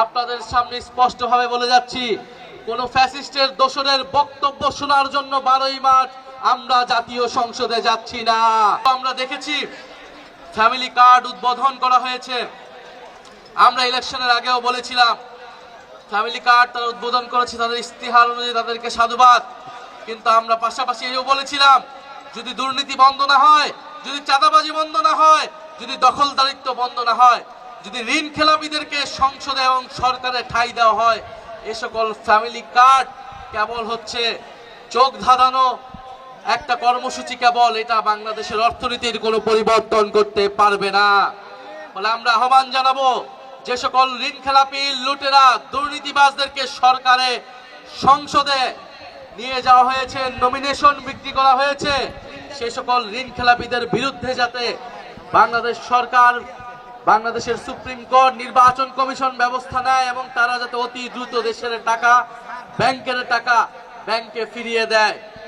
আপনাদের সামনে স্পষ্টভাবে বলে যাচ্ছি, কোন ফ্যাসিস্টের দোসরের বক্তব্য শোনার জন্য 12ই মার্চ আমরা জাতীয় সংসদে যাচ্ছি না। আমরা দেখেছি ফ্যামিলি কার্ড উদ্বোধন করা হয়েছে। আমরা ইলেকশনের আগেও বলেছিলাম ফ্যামিলি কার্ড তারা উদ্বোধন করেছে, তাদের ইস্তিহার অনুযায়ী তাদেরকে সাধুবাদ। কিন্তু আমরা পাশাপাশি এও বলেছিলাম, যদি দুর্নীতি বন্ধ না হয়, যদি চাঁদাবাজি বন্ধ না হয়, যদি দখলদারিত্ব বন্ধ না হয়, যদি ঋণ খেলাপিদেরকে সংসদে এবং সরকারে ঠাঁই দেওয়া হয়, এ সকল ফ্যামিলি কার্ড কেবল হচ্ছে চোখ ধাঁধানো একটা কর্মসূচি, কেবল এটা বাংলাদেশের অর্থনীতির কোনো পরিবর্তন করতে পারবে না। বলে আমরা আহ্বান জানাবো, যে সকল ঋণ খেলাপি লুটেরা দুর্নীতিবাজদেরকে সরকারে সংসদে নিয়ে যাওয়া হয়েছে, নমিনেশন বিক্রি করা হয়েছে, সে সকল ঋণ খেলাপিদের বিরুদ্ধে যাতে বাংলাদেশ সরকার, বাংলাদেশের সুপ্রিম কোর্ট, নির্বাচন কমিশন ব্যবস্থা নেয় এবং তারা যাতে অতি দ্রুত দেশের টাকা, ব্যাংকের টাকা ব্যাংকে ফিরিয়ে দেয়।